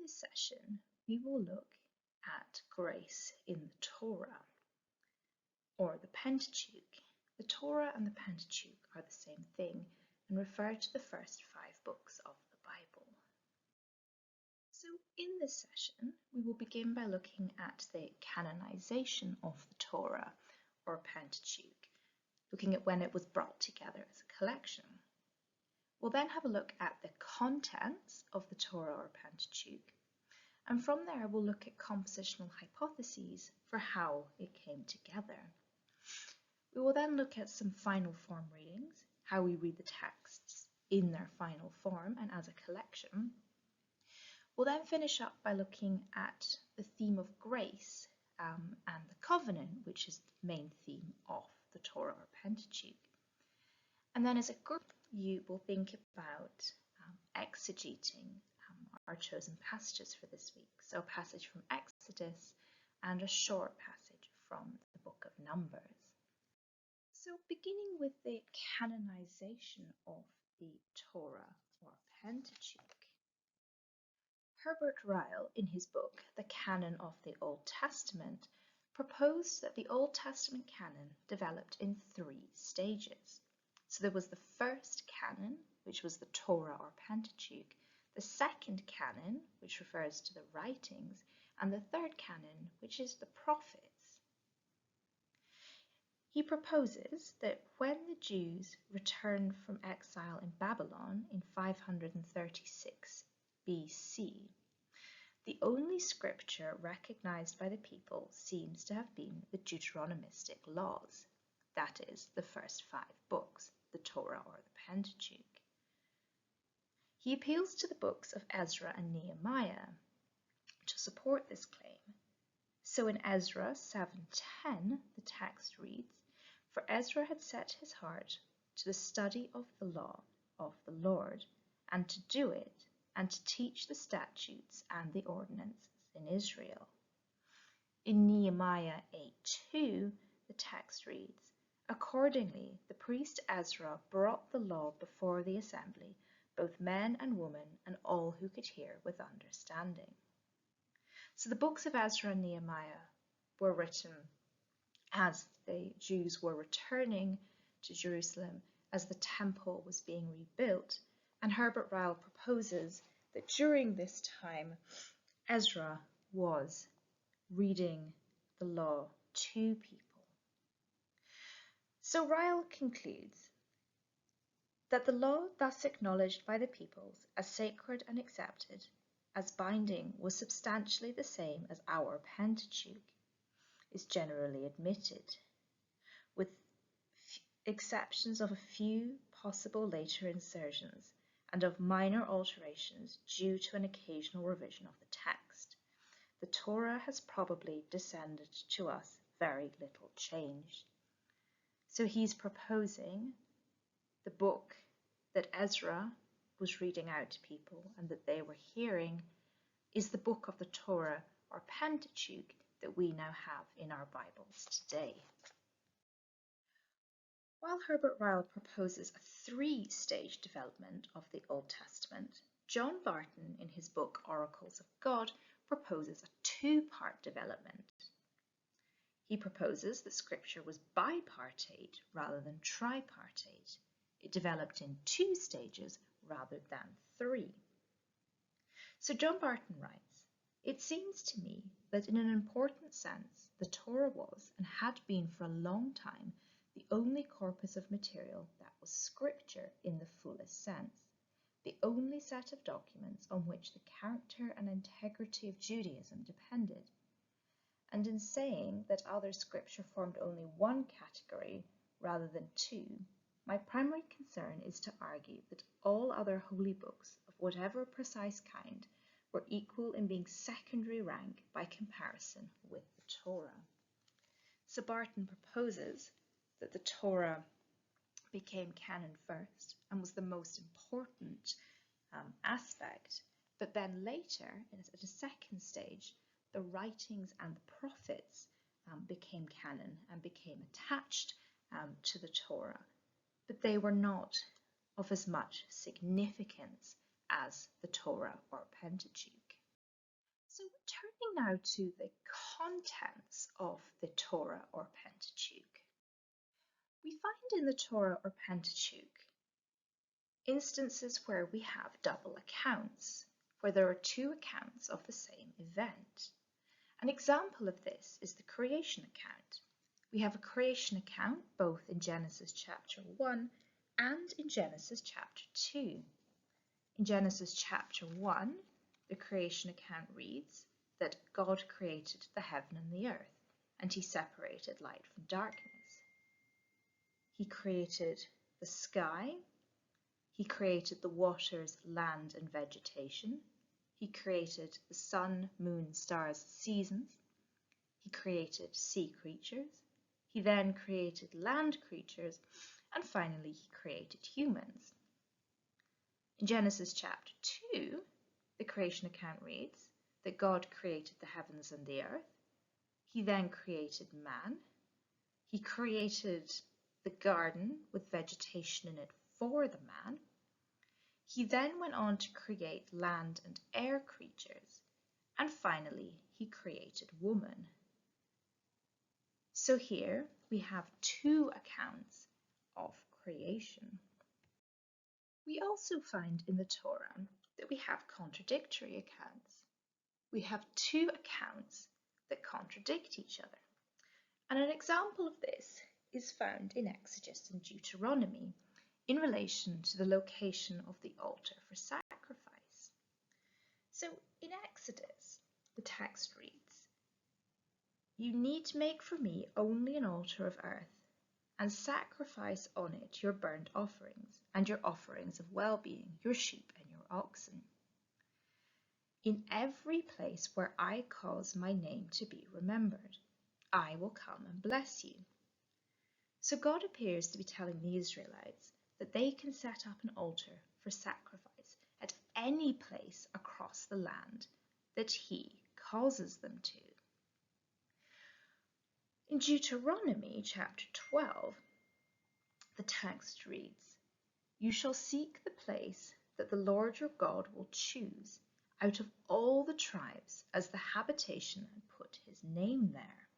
this session, we will look at grace in the Torah, or the Pentateuch. The Torah and the Pentateuch are the same thing and refer to the first 5 books of the Bible. So in this session, we will begin by looking at the canonization of the Torah, or Pentateuch, looking at when it was brought together as a collection. We'll then have a look at the contents of the Torah or Pentateuch, and from there we'll look at compositional hypotheses for how it came together. We will then look at some final form readings, how we read the texts in their final form and as a collection. We'll then finish up by looking at the theme of grace and the covenant, which is the main theme of the Torah or Pentateuch. And then as a group, you will think about exegeting our chosen passages for this week. So a passage from Exodus and a short passage from the book of Numbers. So beginning with the canonization of the Torah or Pentateuch, Herbert Ryle, in his book, The Canon of the Old Testament, proposed that the Old Testament canon developed in 3 stages. So there was the first canon, which was the Torah or Pentateuch, the second canon, which refers to the writings, and the third canon, which is the prophets. He proposes that when the Jews returned from exile in Babylon in 536 BC, the only scripture recognized by the people seems to have been the Deuteronomistic laws, that is, the first 5 books, the Torah or the Pentateuch. He appeals to the books of Ezra and Nehemiah to support this claim. So in Ezra 7:10, the text reads, "For Ezra had set his heart to the study of the law of the Lord, and to do it, and to teach the statutes and the ordinances in Israel." In Nehemiah 8:2, the text reads, "Accordingly, the priest Ezra brought the law before the assembly, both men and women, and all who could hear with understanding." So the books of Ezra and Nehemiah were written as the Jews were returning to Jerusalem, as the temple was being rebuilt, and Herbert Ryle proposes that during this time Ezra was reading the law to people. So Ryle concludes that the law thus acknowledged by the peoples as sacred and accepted as binding was substantially the same as our Pentateuch, is generally admitted, with exceptions of a few possible later insertions and of minor alterations due to an occasional revision of the text. The Torah has probably descended to us very little changed. So he's proposing the book that Ezra was reading out to people and that they were hearing is the book of the Torah or Pentateuch that we now have in our Bibles today. While Herbert Ryle proposes a 3-stage development of the Old Testament, John Barton, in his book Oracles of God, proposes a 2-part development. He proposes that Scripture was bipartite rather than tripartite. It developed in 2 stages rather than 3. So John Barton writes, "It seems to me that in an important sense the Torah was and had been for a long time the only corpus of material that was Scripture in the fullest sense, the only set of documents on which the character and integrity of Judaism depended. And in saying that other Scripture formed only one category rather than 2, my primary concern is to argue that all other holy books of whatever precise kind were equal in being secondary rank by comparison with the Torah." So Barton proposes that the Torah became canon first and was the most important aspect, but then later, at a second stage, the writings and the prophets became canon and became attached to the Torah, but they were not of as much significance as the Torah or Pentateuch. So turning now to the contents of the Torah or Pentateuch. We find in the Torah or Pentateuch instances where we have double accounts, where there are two accounts of the same event. An example of this is the creation account. We have a creation account both in Genesis chapter 1 and in Genesis chapter 2. In Genesis chapter 1, the creation account reads that God created the heaven and the earth, and he separated light from darkness. He created the sky, he created the waters, land and vegetation, he created the sun, moon, stars, seasons, he created sea creatures, he then created land creatures, and finally he created humans. In Genesis chapter 2, the creation account reads that God created the heavens and the earth. He then created man. He created the garden with vegetation in it for the man. He then went on to create land and air creatures. And finally, he created woman. So here we have two accounts of creation. We also find in the Torah that we have contradictory accounts. We have two accounts that contradict each other. And an example of this is found in Exodus and Deuteronomy in relation to the location of the altar for sacrifice. So in Exodus, the text reads, "You need to make for me only an altar of earth, and sacrifice on it your burnt offerings and your offerings of well-being, your sheep and your oxen. In every place where I cause my name to be remembered, I will come and bless you." So God appears to be telling the Israelites that they can set up an altar for sacrifice at any place across the land that he causes them to. In Deuteronomy chapter 12, the text reads, "You shall seek the place that the Lord your God will choose out of all the tribes as the habitation and put his name there.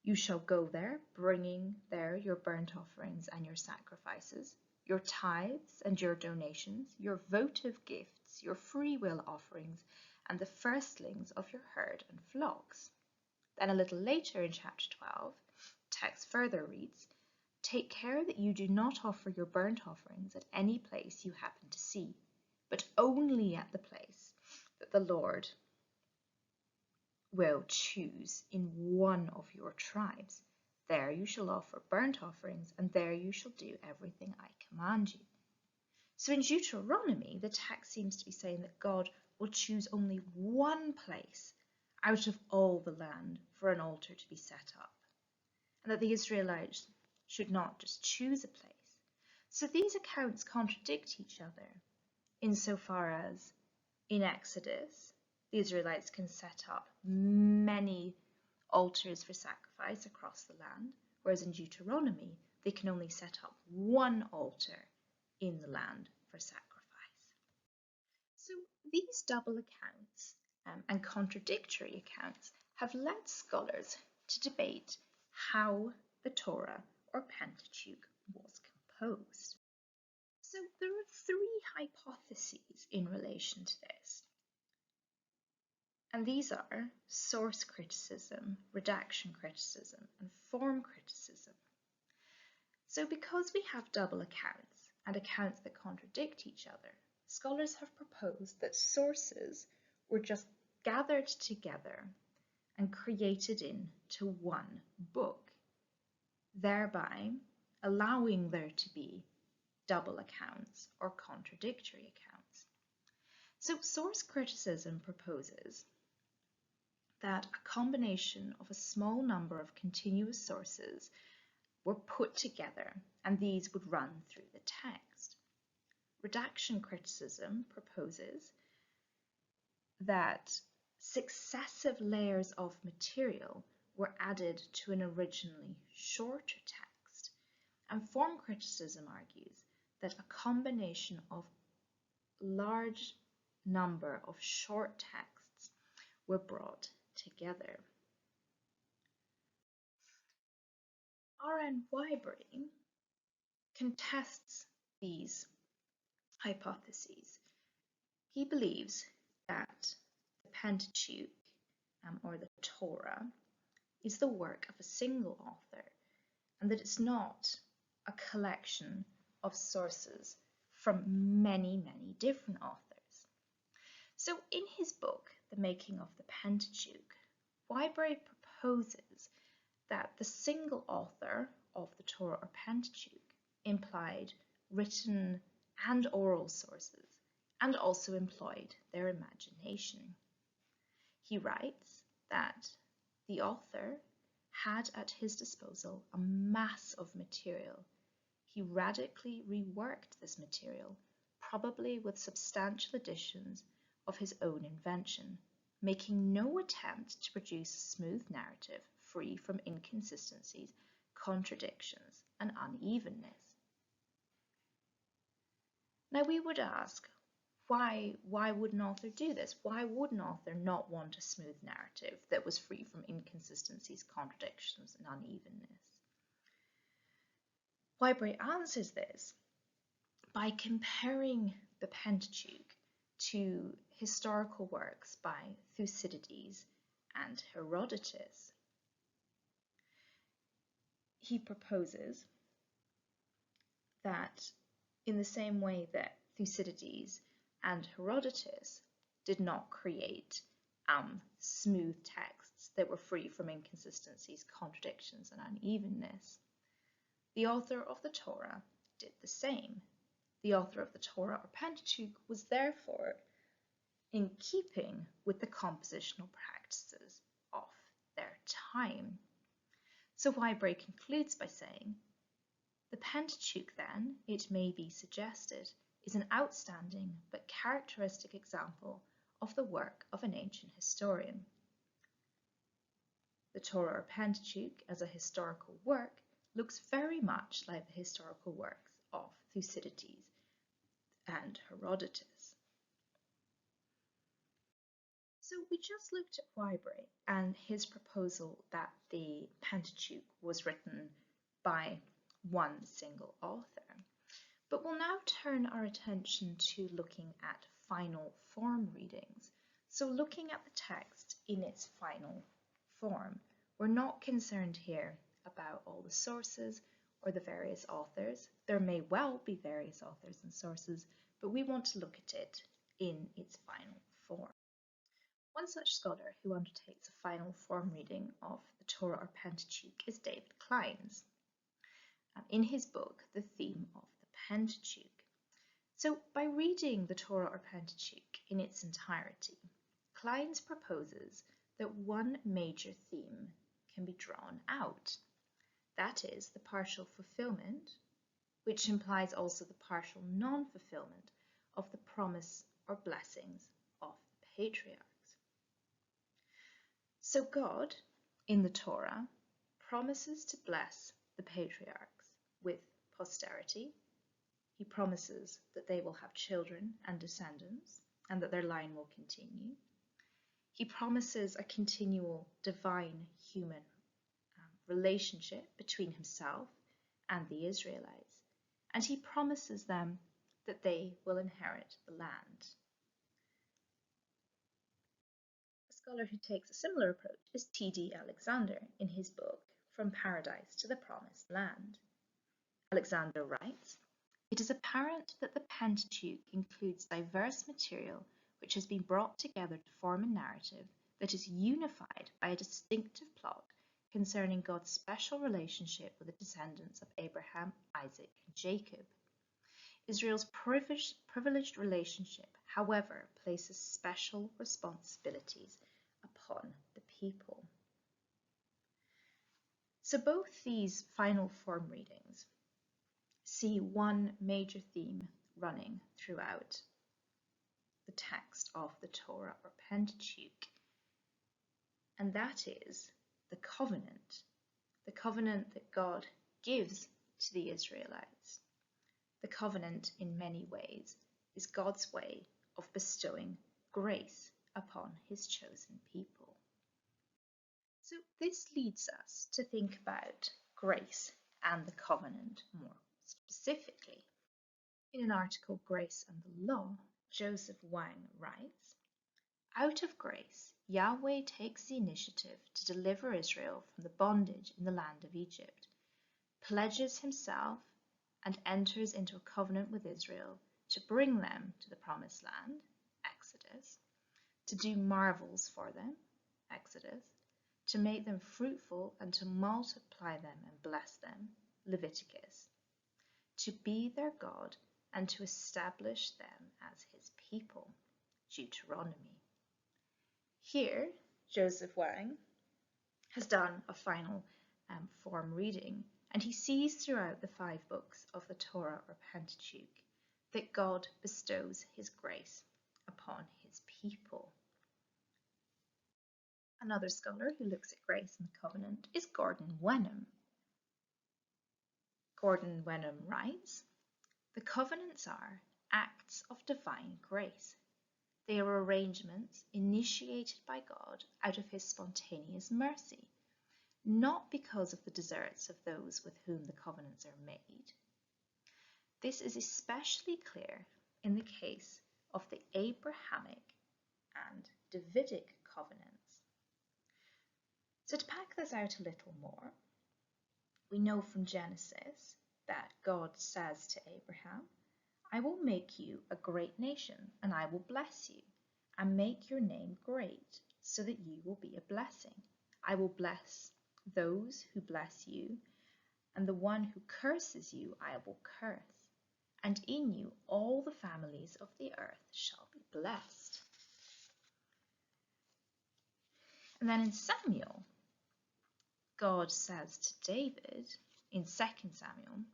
You shall go there, bringing there your burnt offerings and your sacrifices, your tithes and your donations, your votive gifts, your free will offerings, and the firstlings of your herd and flocks." Then a little later in chapter 12, text further reads, "Take care that you do not offer your burnt offerings at any place you happen to see, but only at the place that the Lord will choose in one of your tribes. There you shall offer burnt offerings, and there you shall do everything I command you." So in Deuteronomy, the text seems to be saying that God will choose only one place out of all the land for an altar to be set up, and that the Israelites should not just choose a place. So these accounts contradict each other insofar as in Exodus, the Israelites can set up many altars for sacrifice across the land, whereas in Deuteronomy, they can only set up one altar in the land for sacrifice. So these double accounts and contradictory accounts have led scholars to debate how the Torah or Pentateuch was composed. So there are three hypotheses in relation to this. And these are source criticism, redaction criticism, and form criticism. So because we have double accounts and accounts that contradict each other, scholars have proposed that sources were just gathered together and created into one book, thereby allowing there to be double accounts or contradictory accounts. So source criticism proposes that a combination of a small number of continuous sources were put together and these would run through the text. Redaction criticism proposes that successive layers of material were added to an originally shorter text, and form criticism argues that a combination of large number of short texts were brought together. R.N. Whybray contests these hypotheses. He believes that the Pentateuch, or the Torah, is the work of a single author, and that it's not a collection of sources from many, many different authors. So in his book, The Making of the Pentateuch, Whybray proposes that the single author of the Torah or Pentateuch implied written and oral sources and also employed their imagination. He writes that the author had at his disposal a mass of material. He radically reworked this material, probably with substantial additions of his own invention, making no attempt to produce a smooth narrative free from inconsistencies, contradictions, and unevenness. Now we would ask, why would an author do this? Why would an author not want a smooth narrative that was free from inconsistencies, contradictions, and unevenness? Whybray answers this by comparing the Pentateuch to historical works by Thucydides and Herodotus. He proposes that in the same way that Thucydides and Herodotus did not create smooth texts that were free from inconsistencies, contradictions, and unevenness, the author of the Torah did the same. The author of the Torah or Pentateuch was therefore in keeping with the compositional practices of their time. So Whybray concludes by saying, the Pentateuch then, it may be suggested, is an outstanding but characteristic example of the work of an ancient historian. The Torah or Pentateuch as a historical work looks very much like the historical works of Thucydides and Herodotus. So we just looked at Whybray and his proposal that the Pentateuch was written by one single author. But we'll now turn our attention to looking at final form readings. So looking at the text in its final form, we're not concerned here about all the sources or the various authors. There may well be various authors and sources, but we want to look at it in its final form. One such scholar who undertakes a final form reading of the Torah or Pentateuch is David Clines. In his book, The Theme of the Pentateuch. So by reading the Torah or Pentateuch in its entirety, Clines proposes that one major theme can be drawn out. That is the partial fulfillment, which implies also the partial non-fulfillment of the promise or blessings of the patriarchs. So God, in the Torah, promises to bless the patriarchs with posterity. He promises that they will have children and descendants, and that their line will continue. He promises a continual divine-human relationship between himself and the Israelites, and he promises them that they will inherit the land. A scholar who takes a similar approach is T.D. Alexander in his book From Paradise to the Promised Land. Alexander writes, "It is apparent that the Pentateuch includes diverse material which has been brought together to form a narrative that is unified by a distinctive plot concerning God's special relationship with the descendants of Abraham, Isaac, and Jacob. Israel's privileged relationship, however, places special responsibilities upon the people." So both these final form readings see one major theme running throughout the text of the Torah or Pentateuch, and that is the covenant that God gives to the Israelites. The covenant, in many ways, is God's way of bestowing grace upon his chosen people. So this leads us to think about grace and the covenant more specifically. In an article, Grace and the Law, Joseph Wang writes, "Out of grace, Yahweh takes the initiative to deliver Israel from the bondage in the land of Egypt, pledges himself and enters into a covenant with Israel to bring them to the promised land, Exodus, to do marvels for them, Exodus, to make them fruitful and to multiply them and bless them, Leviticus, to be their God and to establish them as his people, Deuteronomy." Here, Joseph Wang has done a final form reading, and he sees throughout the 5 books of the Torah or Pentateuch that God bestows his grace upon his people. Another scholar who looks at grace and the covenant is Gordon Wenham. Gordon Wenham writes, "The covenants are acts of divine grace. They are arrangements initiated by God out of his spontaneous mercy, not because of the deserts of those with whom the covenants are made. This is especially clear in the case of the Abrahamic and Davidic covenants." So to pack this out a little more, we know from Genesis that God says to Abraham, "I will make you a great nation, and I will bless you, and make your name great, so that you will be a blessing. I will bless those who bless you, and the one who curses you I will curse, and in you all the families of the earth shall be blessed." And then in Samuel, God says to David in 2 Samuel,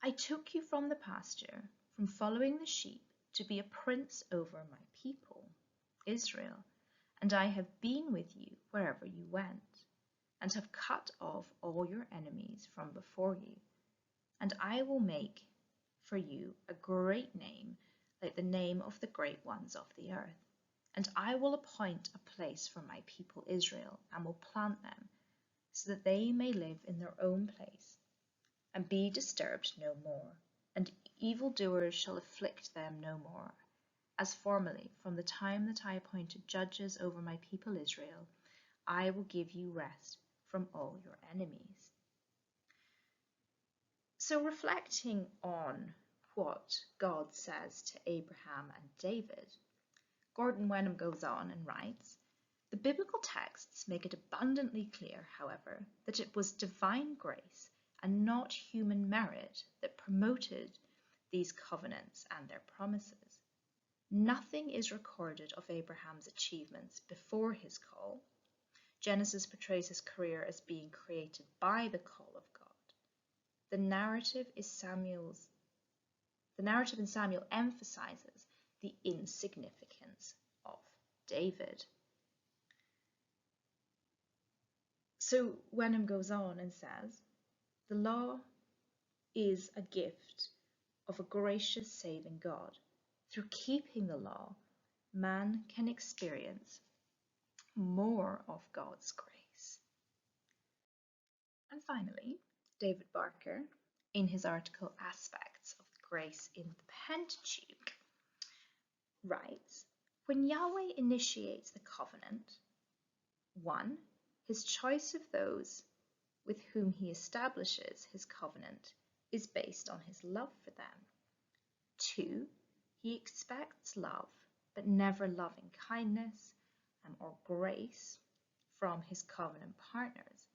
"I took you from the pasture, from following the sheep, to be a prince over my people, Israel, and I have been with you wherever you went, and have cut off all your enemies from before you. And I will make for you a great name, like the name of the great ones of the earth. And I will appoint a place for my people Israel, and will plant them, so that they may live in their own place, and be disturbed no more, and evildoers shall afflict them no more. As formerly, from the time that I appointed judges over my people Israel, I will give you rest from all your enemies." So reflecting on what God says to Abraham and David, Gordon Wenham goes on and writes, "The biblical texts make it abundantly clear, however, that it was divine grace and not human merit that promoted these covenants and their promises. Nothing is recorded of Abraham's achievements before his call. Genesis portrays his career as being created by the call of God. The narrative in Samuel emphasizes the insignificance of David." So Wenham goes on and says, "The law is a gift of a gracious saving God. Through keeping the law, man can experience more of God's grace." And finally, David Barker, in his article Aspects of Grace in the Pentateuch, writes, "When Yahweh initiates the covenant, 1. His choice of those with whom he establishes his covenant is based on his love for them. 2. He expects love, but never loving kindness or grace from his covenant partners.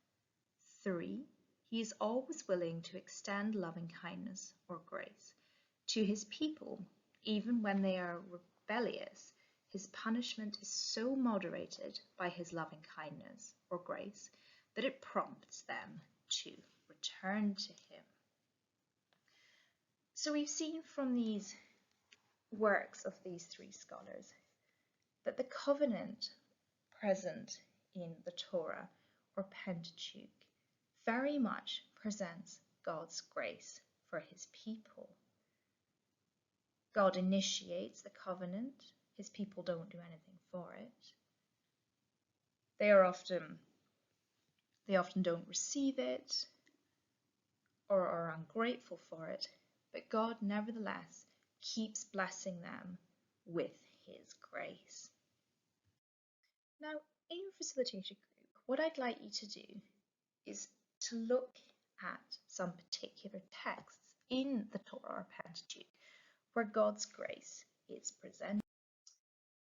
3. He is always willing to extend loving kindness or grace to his people, even when they are rebellious. His punishment is so moderated by his loving kindness or grace that it prompts them to return to him." So we've seen from these works of these 3 scholars that the covenant present in the Torah or Pentateuch very much presents God's grace for his people. God initiates the covenant his people don't do anything for it. They often don't receive it or are ungrateful for it, but God nevertheless keeps blessing them with his grace. Now, in your facilitator group, what I'd like you to do is to look at some particular texts in the Torah or Pentateuch where God's grace is presented.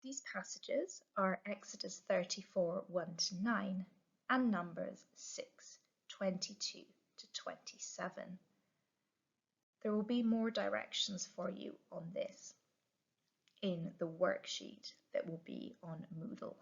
These passages are Exodus 34, 1-9 and Numbers 6, 22 to 27. There will be more directions for you on this in the worksheet that will be on Moodle